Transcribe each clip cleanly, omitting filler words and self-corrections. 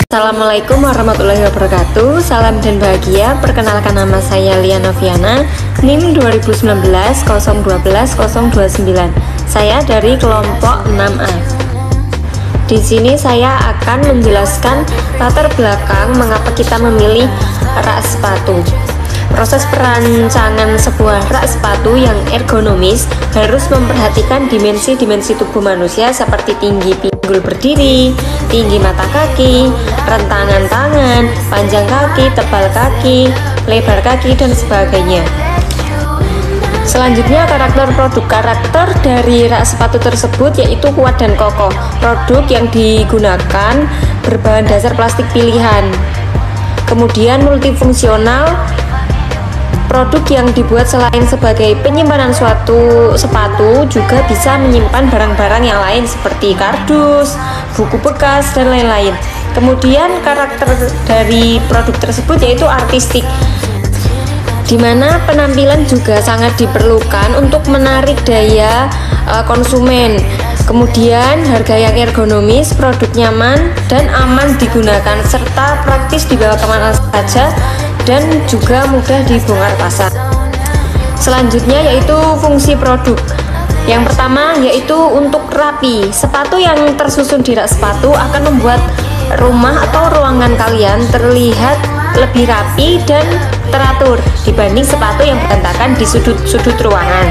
Assalamualaikum warahmatullahi wabarakatuh. Salam dan bahagia. Perkenalkan, nama saya Lia Noviana, NIM 2019-012-029. Saya dari kelompok 6A. Di sini saya akan menjelaskan latar belakang mengapa kita memilih rak sepatu. Proses perancangan sebuah rak sepatu yang ergonomis harus memperhatikan dimensi-dimensi tubuh manusia seperti tinggi pinggul berdiri, tinggi mata kaki, rentangan tangan, panjang kaki, tebal kaki, lebar kaki, dan sebagainya. Selanjutnya, karakter dari rak sepatu tersebut yaitu kuat dan kokoh. Produk yang digunakan berbahan dasar plastik pilihan. Kemudian multifungsional. Produk yang dibuat selain sebagai penyimpanan suatu sepatu juga bisa menyimpan barang-barang yang lain seperti kardus, buku bekas, dan lain-lain. Kemudian karakter dari produk tersebut yaitu artistik, di mana penampilan juga sangat diperlukan untuk menarik daya konsumen. Kemudian harga yang ergonomis, produk nyaman dan aman digunakan, serta praktis dibawa kemana saja dan juga mudah dibongkar pasang. Selanjutnya yaitu fungsi produk. Yang pertama yaitu untuk rapi. Sepatu yang tersusun di rak sepatu akan membuat rumah atau ruangan kalian terlihat lebih rapi dan teratur dibanding sepatu yang berantakan di sudut-sudut ruangan.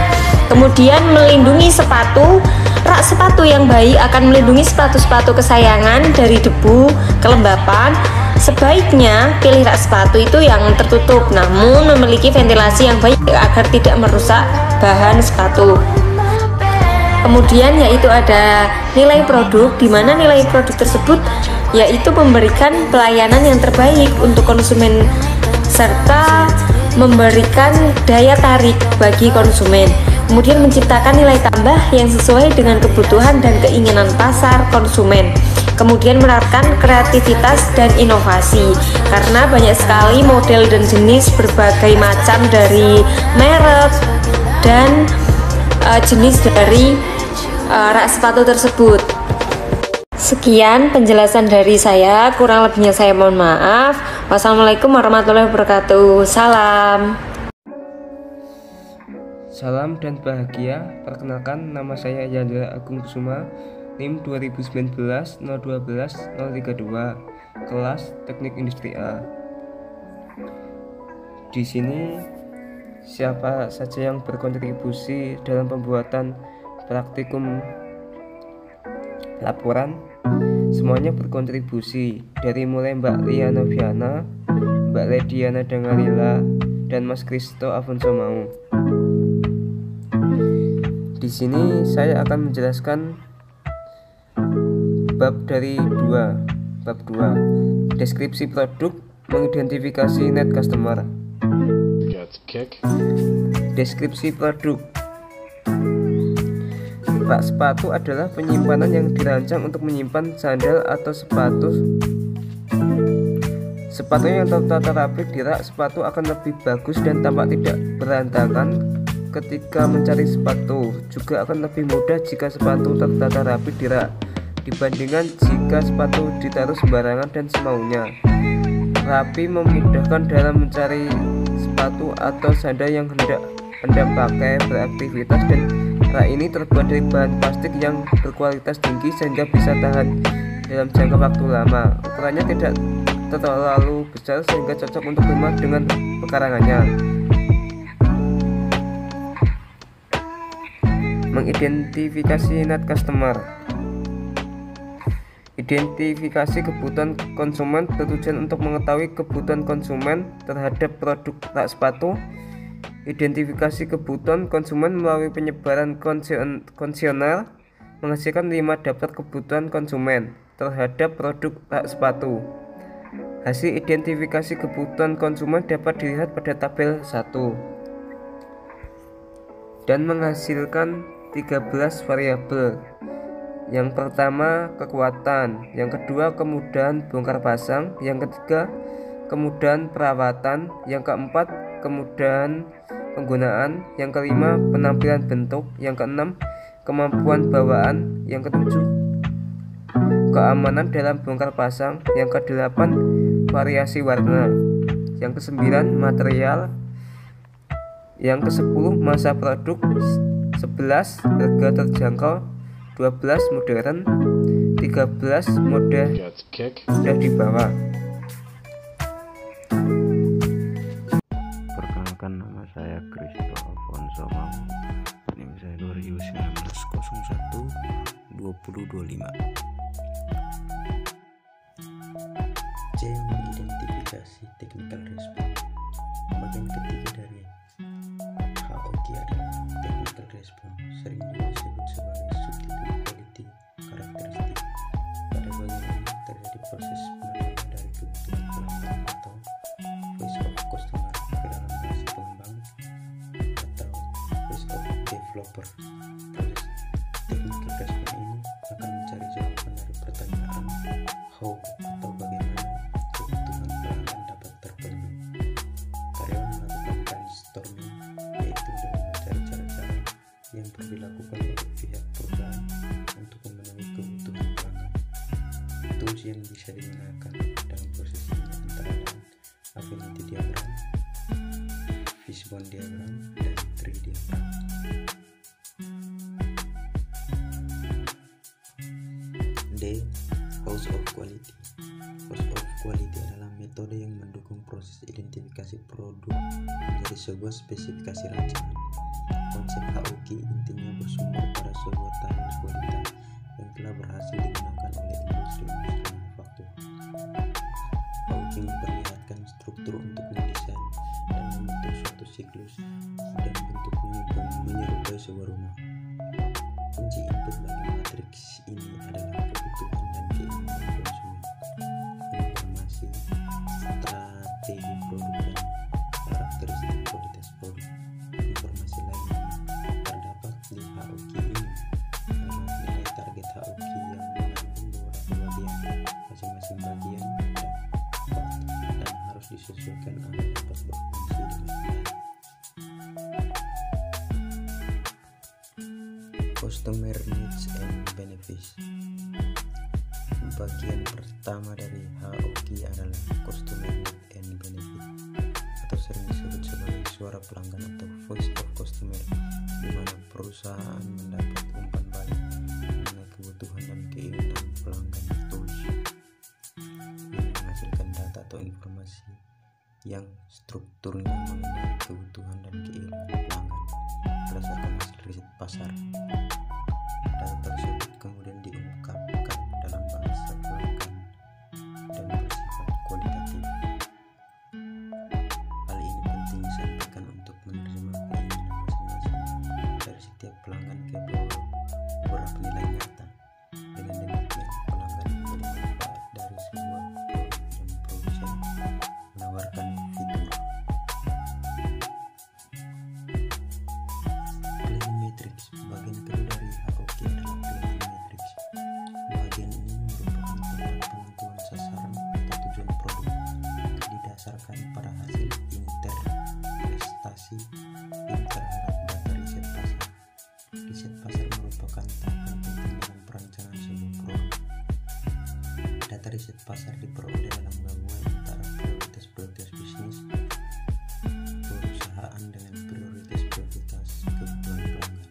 Kemudian melindungi sepatu. Rak sepatu yang baik akan melindungi sepatu-sepatu kesayangan dari debu, kelembapan. Sebaiknya pilih rak sepatu itu yang tertutup namun memiliki ventilasi yang baik agar tidak merusak bahan sepatu. Kemudian yaitu ada nilai produk, di mana nilai produk tersebut yaitu memberikan pelayanan yang terbaik untuk konsumen serta memberikan daya tarik bagi konsumen. Kemudian menciptakan nilai tambah yang sesuai dengan kebutuhan dan keinginan pasar konsumen. Kemudian menerapkan kreativitas dan inovasi, karena banyak sekali model dan jenis berbagai macam dari merek dan jenis dari rak sepatu tersebut. Sekian penjelasan dari saya, kurang lebihnya saya mohon maaf. Wassalamualaikum warahmatullahi wabarakatuh. Salam dan bahagia. Perkenalkan, nama saya Yandra Agung Kusuma, NIM 2019-012-032, kelas Teknik Industri A. Di sini siapa saja yang berkontribusi dalam pembuatan praktikum laporan, semuanya berkontribusi, dari mulai Mbak Lia Noviana, Mbak Lediana Dangalila, dan Mas Kristo Afonso Mau. Di sini saya akan menjelaskan bab 2, deskripsi produk, mengidentifikasi net customer. Deskripsi produk. Rak sepatu adalah penyimpanan yang dirancang untuk menyimpan sandal atau sepatu. Sepatu yang tertata rapi di rak sepatu akan lebih bagus dan tampak tidak berantakan ketika mencari sepatu. Juga akan lebih mudah jika sepatu tertata rapi di rak dibandingkan jika sepatu ditaruh sembarangan dan semaunya. Rapi memudahkan dalam mencari sepatu atau sandal yang hendak Anda pakai beraktivitas, dan rak ini terbuat dari bahan plastik yang berkualitas tinggi sehingga bisa tahan dalam jangka waktu lama. Ukurannya tidak terlalu besar sehingga cocok untuk rumah dengan pekarangannya. Mengidentifikasi net customer. Identifikasi kebutuhan konsumen bertujuan untuk mengetahui kebutuhan konsumen terhadap produk rak sepatu. Identifikasi kebutuhan konsumen melalui penyebaran konsesioner menghasilkan 5 daftar kebutuhan konsumen terhadap produk rak sepatu. Hasil identifikasi kebutuhan konsumen dapat dilihat pada tabel 1. dan menghasilkan 13 variabel. Yang pertama kekuatan, yang kedua kemudahan bongkar pasang, yang ketiga kemudahan perawatan, yang keempat kemudahan penggunaan, yang kelima penampilan bentuk, yang keenam kemampuan bawaan, yang ketujuh keamanan dalam bongkar pasang, yang kedelapan variasi warna, yang kesembilan material, yang ke-10 masa produk, 11 harga terjangkau, 12 modern, 13 mode sudah dibawa. Perkenalkan, nama saya Kristo Alfonso Mau. NIM saya 2019-01-2025. C. Mengidentifikasi technical response. Bagian ketiga dari HOQ adalah technical response, sering juga disebut sebagai substitute quality karakteristik. Pada bagian ini terjadi proses penerimaan dari kebutuhan pelanggan atau voice of customer ke dalam bahasa pengembang atau voice of developer. Proses technical response ini akan mencari jawaban dari pertanyaan how atau bagaimana kebutuhan pelanggan dapat terpenuhi. Karyawan melakukan brainstorming, yaitu dengan mencari cara-cara yang perlu dilakukan oleh pihak perusahaan untuk memenuhi kebutuhan pelanggan. Tools yang bisa digunakan dalam proses ini antara lain affinity diagram, fishbone diagram, dan tree diagram. D. House of Quality. House of Quality adalah metode yang mendukung proses identifikasi produk menjadi sebuah spesifikasi rancangan. Konsep HOQ intinya bersumber pada sebuah tahapan kualitas yang telah berhasil digunakan oleh industri manufaktur. HOQ memperlihatkan struktur untuk mendesain dan membentuk suatu siklus, dan bentuknya menyerupai sebuah rumah. Kunci input bagi matriks ini adalah kebutuhan dan keinginan konsumen, informasi, strategi produk, dan karakteristik kualitas produk. Informasi lain yang terdapat di HOQ ini adalah nilai target HOQ yang mengandung beberapa bagian. Masing-masing bagian dapat dan harus disesuaikan agar dapat berfungsi dengan baik. Customer Needs and Benefits. Bagian pertama dari HOQ adalah Customer Needs and Benefit, atau sering disebut sebagai suara pelanggan atau Voice of Customer, di mana perusahaan mendapat umpan balik mengenai kebutuhan dan keinginan pelanggan. Tools yang menghasilkan data atau informasi yang strukturnya mengenai kebutuhan dan keinginan pelanggan berdasarkan hasil riset pasar. Data tersebut kemudian diungkapkan dalam bahasa pelanggan dan bersifat kualitatif. Hal ini penting disampaikan untuk menerima keinginan masing-masing dari setiap pelanggan ke beberapa nilai nyata. Dengan demikian, pelanggan menjadi manfaat dari sebuah produk dan produsen menawarkan fitur. Planning Matrix. Bagian kedua dari HOQ adalah Planning Matrix. Bagian ini merupakan tempat penentuan sasaran atau tujuan produk, didasarkan pada hasil interpretasi terhadap data riset pasar. Riset pasar merupakan tahapan penting dalam perancangan sebuah produk. Data riset pasar diperoleh dalam gabungan antara prioritas bisnis perusahaan dengan prioritas kebutuhan pelanggan.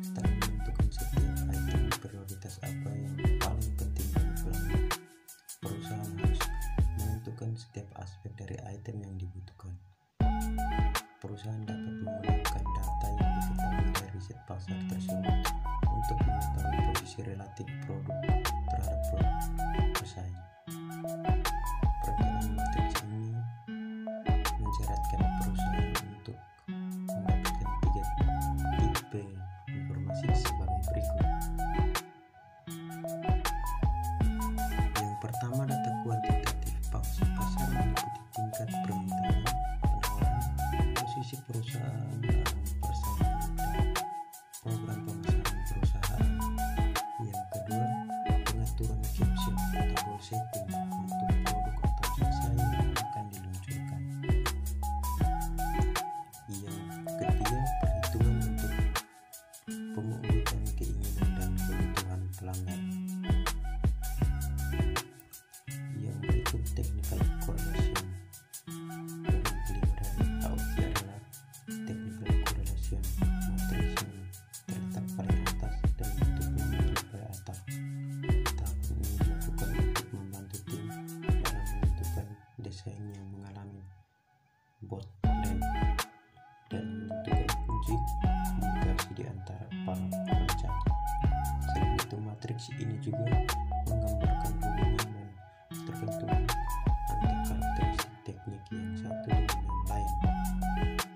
Setelah menentukan setiap item prioritas apa yang paling penting bagi pelanggan, perusahaan harus menentukan setiap aspek dari item yang dibutuhkan. Perusahaan dapat menggunakan data yang diketahui dari riset pasar tersebut untuk mengetahui posisi relatif produk terhadap produk pesaing. Perencanaan matriks ini mensyaratkan perusahaan untuk mendapatkan 3 tipe informasi sebagai berikut. Yang pertama, data kuantitatif. Pasar meliputi tingkat permintaan, penawaran, posisi perusahaan dalam persaingan, dan di antara para perancang. Selain itu, matriks ini juga menggambarkan hubungan dan ketergantungan antara karakteristik teknik yang satu dengan yang lain.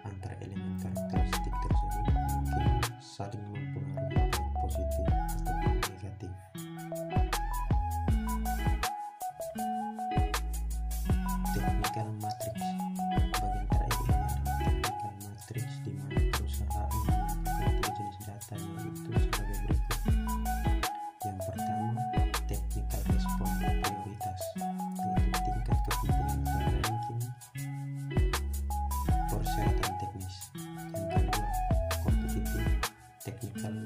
Antara elemen karakteristik tersebut mungkin saling mempengaruhi baik positif ataupun negatif. Technical matrix. Bagian terakhir ini adalah technical matrix, di mana perusahaan memiliki tiga jenis data, yaitu sebagai berikut. Yang pertama, technical response prioritas, yaitu tingkat kepentingan atau ranking persyaratan teknis. Yang kedua, competitive technical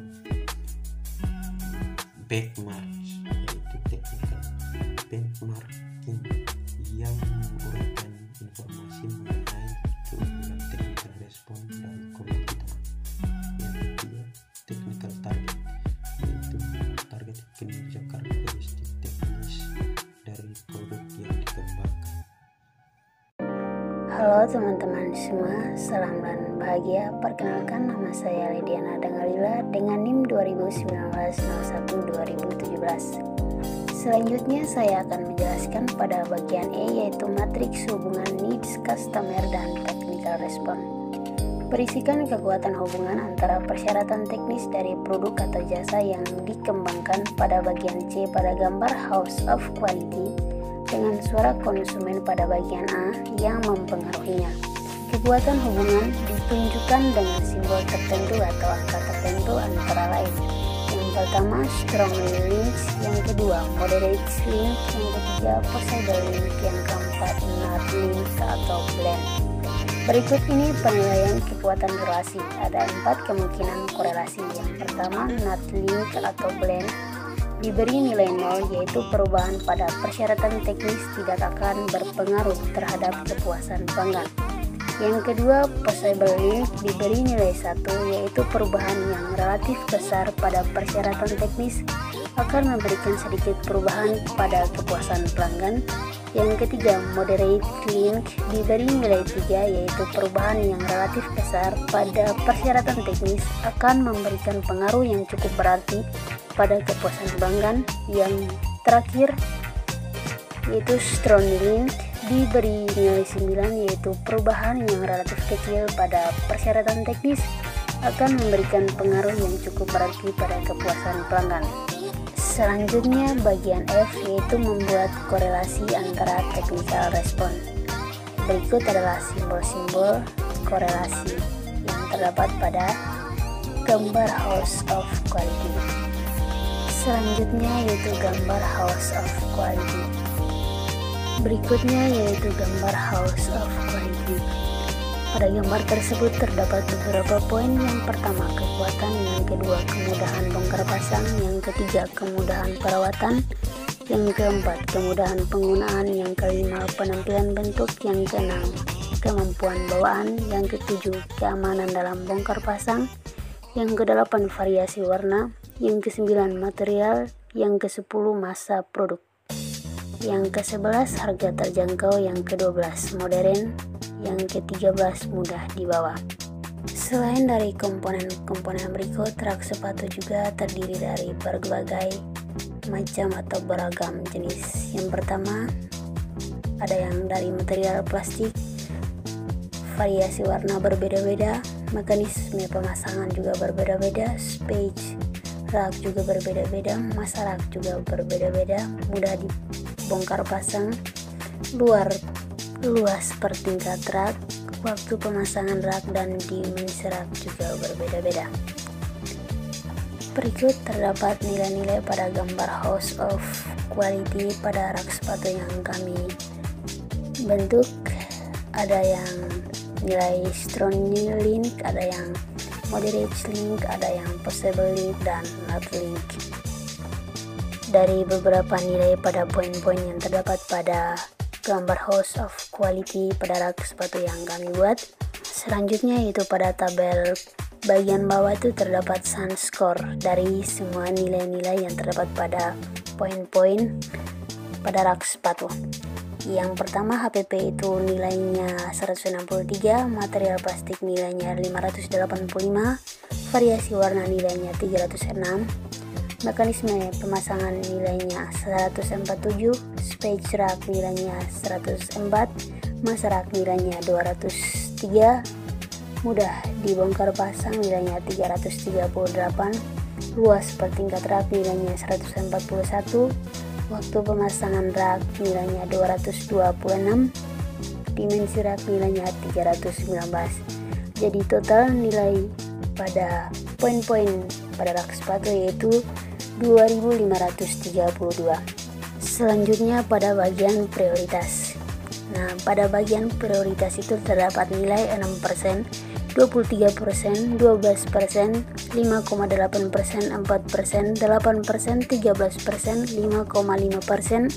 benchmarks, yaitu technical benchmarking yang menguraikan informasi mengenai keunggulan technical respon dari kompetitor. Yang ketiga, technical target, yaitu target kinerja karakteristik teknis dari produk yang dikembangkan. Halo teman-teman semua, salam dan bahagia. Perkenalkan, nama saya Lidiana Dangalila dengan NIM 2019-01-2017. Selanjutnya saya akan menjelaskan pada bagian E, yaitu matriks hubungan needs customer dan technical response. Berisikan kekuatan hubungan antara persyaratan teknis dari produk atau jasa yang dikembangkan pada bagian C pada gambar House of Quality dengan suara konsumen pada bagian A yang mempengaruhinya. Kekuatan hubungan ditunjukkan dengan simbol tertentu atau angka tertentu antara lain. Yang pertama, strongly links, yang kedua, moderate link, yang ketiga, possible link, yang keempat, not link atau blend. Berikut ini penilaian kekuatan relasi. Ada 4 kemungkinan korelasi. Yang pertama, not link atau blend diberi nilai 0, yaitu perubahan pada persyaratan teknis tidak akan berpengaruh terhadap kepuasan pelanggan. Yang kedua, possible link diberi nilai 1, yaitu perubahan yang relatif besar pada persyaratan teknis akan memberikan sedikit perubahan pada kepuasan pelanggan. Yang ketiga, moderate link diberi nilai 3, yaitu perubahan yang relatif besar pada persyaratan teknis akan memberikan pengaruh yang cukup berarti pada kepuasan pelanggan. Yang terakhir, yaitu strong link diberi nilai 9, yaitu perubahan yang relatif kecil pada persyaratan teknis akan memberikan pengaruh yang cukup berarti pada kepuasan pelanggan. Selanjutnya bagian F, yaitu membuat korelasi antara technical response. Berikut adalah simbol-simbol korelasi yang terdapat pada gambar House of Quality. Selanjutnya yaitu gambar House of Quality. Berikutnya yaitu gambar House of Quality. Pada gambar tersebut terdapat beberapa poin. Yang pertama, kekuatan. Yang kedua, kemudahan bongkar pasang. Yang ketiga, kemudahan perawatan. Yang keempat, kemudahan penggunaan. Yang kelima, penampilan bentuk. Yang keenam, kemampuan bawaan. Yang ketujuh, keamanan dalam bongkar pasang. Yang kedelapan, variasi warna. Yang kesembilan, material. Yang kesepuluh, masa produk. Yang ke-11 harga terjangkau, yang ke-12 modern, yang ke-13 mudah dibawa. Selain dari komponen-komponen berikut, rak sepatu juga terdiri dari berbagai macam atau beragam jenis. Yang pertama, ada yang dari material plastik, variasi warna berbeda-beda, mekanisme pemasangan juga berbeda-beda, space rak juga berbeda-beda, masa rak juga berbeda-beda, mudah dibongkar pasang, luas per tingkat rak, waktu pemasangan rak dan dimensi rak juga berbeda-beda. Berikut terdapat nilai-nilai pada gambar House of Quality pada rak sepatu yang kami bentuk. Ada yang nilai strong link, ada yang moderate link, ada yang possible link, dan not link. Dari beberapa nilai pada poin-poin yang terdapat pada gambar House of Quality pada rak sepatu yang kami buat, selanjutnya yaitu pada tabel bagian bawah itu terdapat sun score dari semua nilai-nilai yang terdapat pada poin-poin pada rak sepatu. Yang pertama HPP itu nilainya 163, material plastik nilainya 585, variasi warna nilainya 306, mekanisme pemasangan nilainya 147, spage rak nilainya 104, masa rak nilainya 203, mudah dibongkar pasang nilainya 338, luas per tingkat rak nilainya 141, waktu pemasangan rak nilainya 226, dimensi rak nilainya 319. Jadi total nilai pada poin-poin pada rak sepatu yaitu 2532. Selanjutnya pada bagian prioritas. Nah, pada bagian prioritas itu terdapat nilai 6%, 23%, 12%, 5,8%, 4%, 8%, 13%, 5,5%,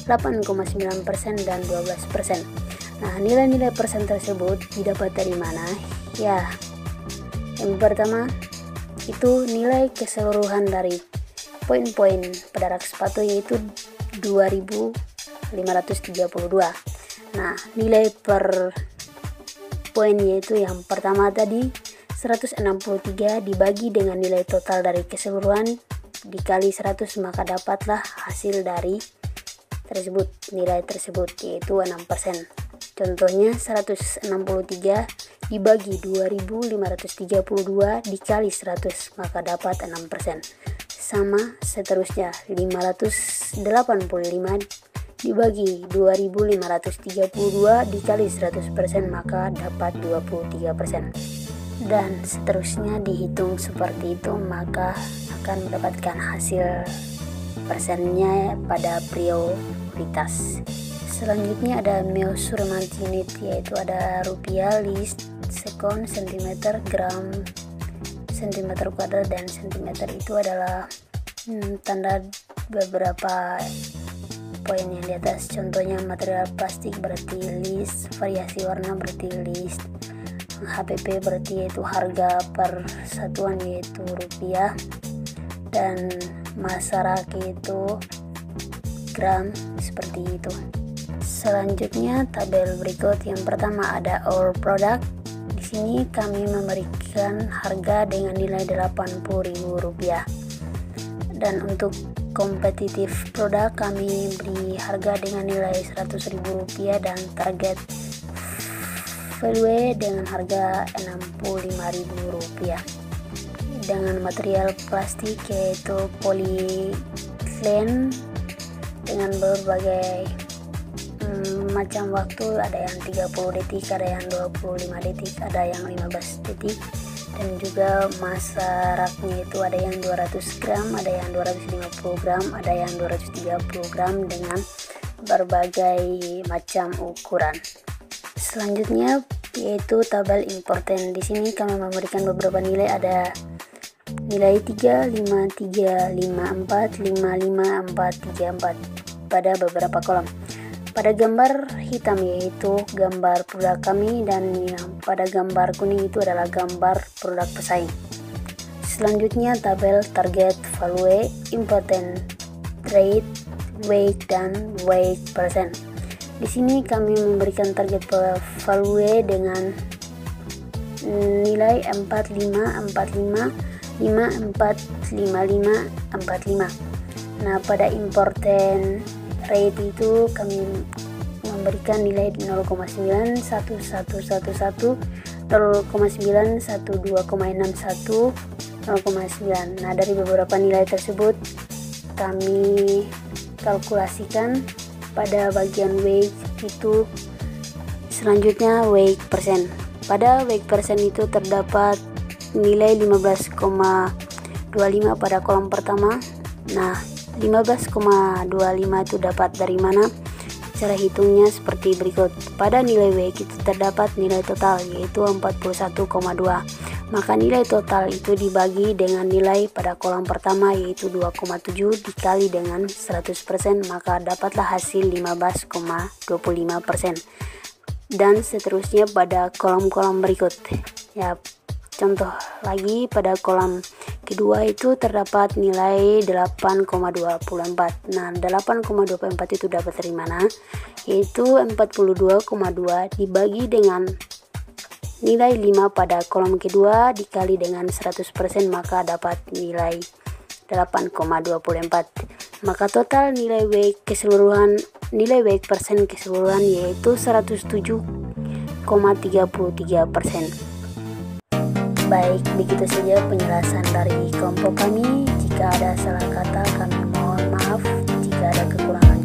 8,9%, dan 12%. Nah, nilai-nilai persen tersebut didapat dari mana? Ya, yang pertama itu nilai keseluruhan dari poin-poin pada rak sepatu yaitu 2532. Nah, nilai per poin yaitu yang pertama tadi 163 dibagi dengan nilai total dari keseluruhan dikali 100, maka dapatlah hasil dari tersebut, nilai tersebut yaitu 6%. Contohnya 163 dibagi 2532 dikali 100, maka dapat 6%. Sama seterusnya 585 dibagi 2532 dikali 100%, maka dapat 23%. Dan seterusnya dihitung seperti itu, maka akan mendapatkan hasil persennya pada prioritas. Selanjutnya ada measurement unit, yaitu ada rupiah, list, sekon, sentimeter, gram, sentimeter kuadrat, dan sentimeter itu adalah tanda beberapa poin yang di atas. Contohnya material plastik berarti list, variasi warna berarti list, HPP berarti yaitu harga per satuan yaitu rupiah, dan masa rak itu gram, seperti itu. Selanjutnya tabel berikut. Yang pertama ada all product. Di sini kami memberikan harga dengan nilai Rp80.000. Dan untuk kompetitif produk kami beri harga dengan nilai Rp100.000 dan target value dengan harga Rp65.000. Dengan material plastik yaitu polyethylene dengan berbagai macam waktu, ada yang 30 detik, ada yang 25 detik, ada yang 15 detik, dan juga masa raknya itu ada yang 200 gram, ada yang 250 gram, ada yang 230 gram dengan berbagai macam ukuran. Selanjutnya yaitu tabel important. Di sini kami memberikan beberapa nilai, ada nilai 3, 5, 3, 5, 4, 5, 5, 4, 3, 4 pada beberapa kolom. Pada gambar hitam yaitu gambar produk kami, dan yang pada gambar kuning itu adalah gambar produk pesaing. Selanjutnya tabel target, value, important rate, weight, dan weight percent. Di sini kami memberikan target value dengan nilai 45, 45, 54, 55, 45. Nah, pada important rate itu kami memberikan nilai 0,9, 1, 1, 1, 1, 0,9, 1, 2,61, 0,9. Nah, dari beberapa nilai tersebut kami kalkulasikan pada bagian weight itu. Selanjutnya weight persen. Pada weight persen itu terdapat nilai 15,25 pada kolom pertama. Nah, 15,25 itu dapat dari mana? Cara hitungnya seperti berikut. Pada nilai weight itu terdapat nilai total yaitu 41,2. Maka nilai total itu dibagi dengan nilai pada kolom pertama yaitu 2,7 dikali dengan 100%, maka dapatlah hasil 15,25%. Dan seterusnya pada kolom-kolom berikut. Ya, contoh lagi pada kolom kedua itu terdapat nilai 8,24. Nah, 8,24 itu dapat dari mana? Yaitu 42,2 dibagi dengan nilai 5 pada kolom kedua dikali dengan 100%, maka dapat nilai 8,24. Maka total nilai weight persen keseluruhan yaitu 107,33%. Baik, begitu saja penjelasan dari kelompok kami. Jika ada salah kata, kami mohon maaf. Jika ada kekurangan